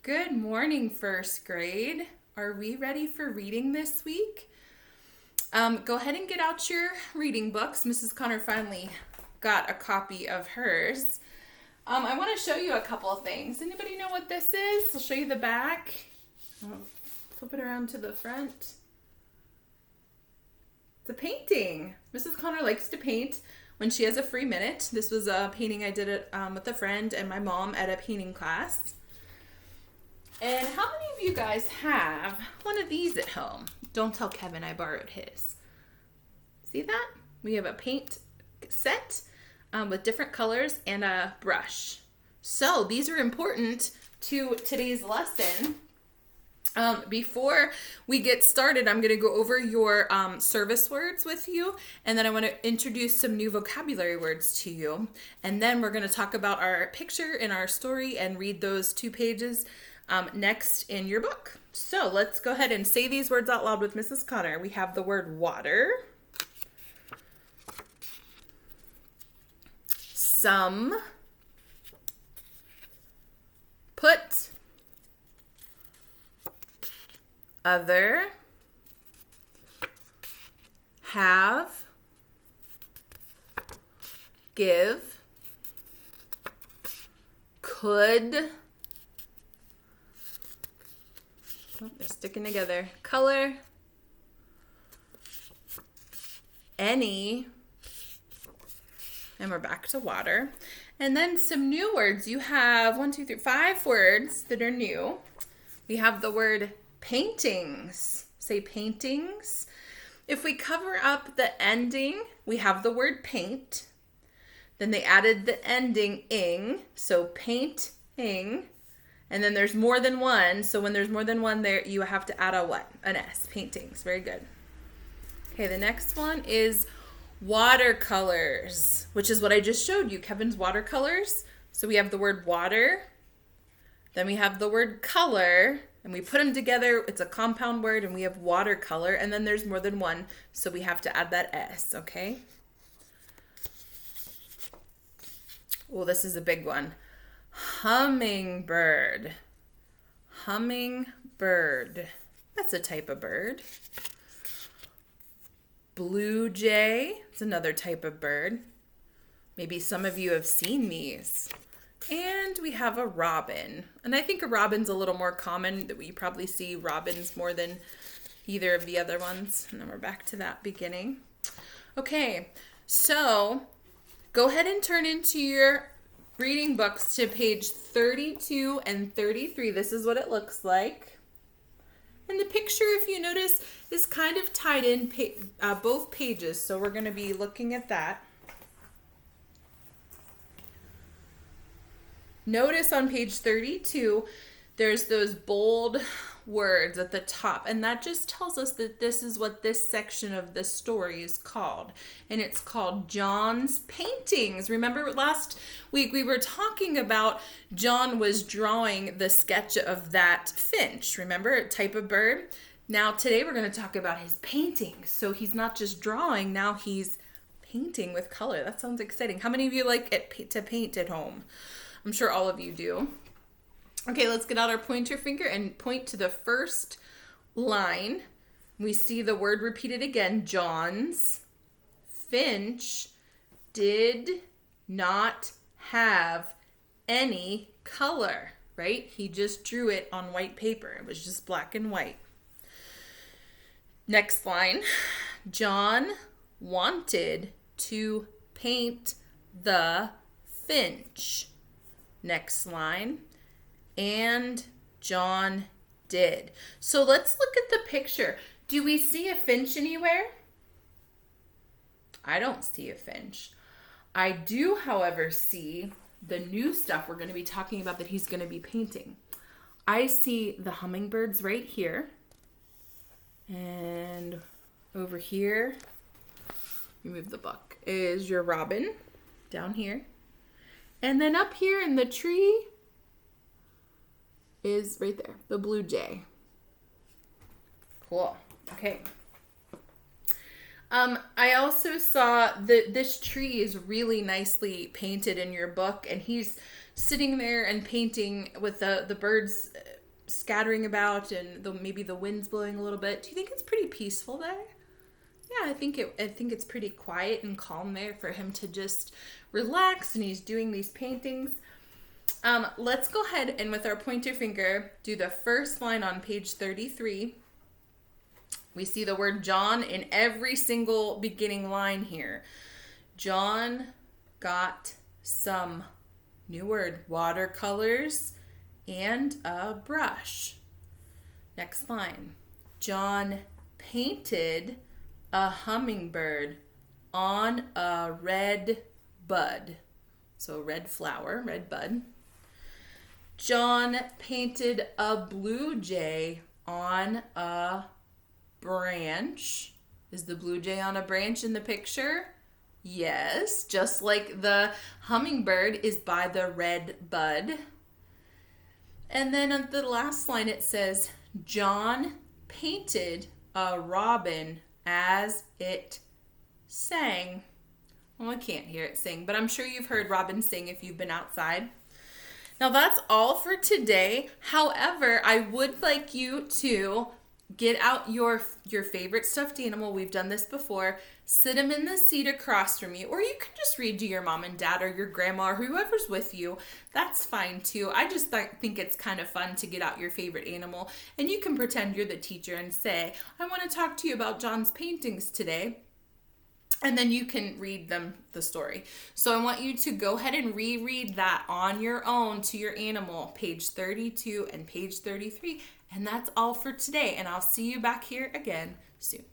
Good morning, first grade. Are we ready for reading this week? Go ahead and get out your reading books. Mrs. Connor finally got a copy of hers. I want to show you a couple of things. Anybody know what this is? I'll show you the back. I'll flip it around to the front. It's a painting. Mrs. Connor likes to paint when she has a free minute. This was a painting I did with a friend and my mom at a painting class. And how many of you guys have one of these at home? Don't tell Kevin I borrowed his. See that? We have a paint set with different colors and a brush. So these are important to today's lesson. Before we get started, I'm going to go over your service words with you, and then I want to introduce some new vocabulary words to you. And then we're going to talk about our picture and our story and read those 2 pages next in your book. So let's go ahead and say these words out loud with Mrs. Connor. We have the word water, some, put, other, have, give, could, they're sticking together, color, any, and we're back to water. And then some new words. You have 5 words that are new. We have the word paintings. Say paintings. If we cover up the ending, we have the word paint. Then they added the ending ing, so painting. And then there's more than one, so when there's more than one there, you have to add a what? An S, paintings. Very good. Okay, the next one is watercolors, which is what I just showed you, Kevin's watercolors. So we have the word water, then we have the word color, and we put them together. It's a compound word, and we have watercolor, and then there's more than one, so we have to add that S, okay? Well, this is a big one. Hummingbird. Hummingbird. That's a type of bird. Blue jay. It's another type of bird. Maybe some of you have seen these. And we have a robin. And I think a robin's a little more common. That we probably see robins more than either of the other ones. And then we're back to that beginning. Okay, so go ahead and turn into your reading books to page 32 and 33. This is what it looks like. And the picture, if you notice, is kind of tied in both pages. So we're going to be looking at that. Notice on page 32, there's those bold words at the top, and that just tells us that this is what this section of the story is called, and it's called John's Paintings. Remember last week we were talking about John was drawing the sketch of that finch, remember, a type of bird? Now today we're going to talk about his paintings. So he's not just drawing, now he's painting with color. That sounds exciting. How many of you like to paint at home? I'm sure all of you do. Okay, let's get out our pointer finger and point to the first line. We see the word repeated again, John's finch did not have any color, right? He just drew it on white paper. It was just black and white. Next line, John wanted to paint the finch. Next line, and John did. So let's look at the picture. Do we see a finch anywhere? I don't see a finch. I do, however, see the new stuff we're going to be talking about that he's going to be painting. I see the hummingbirds right here. And over here, remove the book, is your robin down here. And then up here in the tree is right there, the blue jay. Cool. Okay. I also saw that this tree is really nicely painted in your book, and he's sitting there and painting with the birds scattering about and maybe the wind's blowing a little bit. Do you think it's pretty peaceful there? Yeah, I think it's pretty quiet and calm there for him to just relax, and he's doing these paintings. Let's go ahead and with our pointer finger do the first line on page 33. We see the word John in every single beginning line here. John got some, new word, watercolors and a brush. Next line. John painted a hummingbird on a red bud. So red flower, red bud. John painted a blue jay on a branch. Is the blue jay on a branch in the picture? Yes, just like the hummingbird is by the red bud. And then on the last line it says, John painted a robin as it sang. Well, I can't hear it sing, but I'm sure you've heard robins sing if you've been outside. Now that's all for today. However, I would like you to get out your favorite stuffed animal. We've done this before. Sit them in the seat across from you, or you can just read to your mom and dad or your grandma or whoever's with you. That's fine too. I just think it's kind of fun to get out your favorite animal, and you can pretend you're the teacher and say, I want to talk to you about John's paintings today. And then you can read them the story. So I want you to go ahead and reread that on your own to your animal, page 32 and page 33. And that's all for today. And I'll see you back here again soon.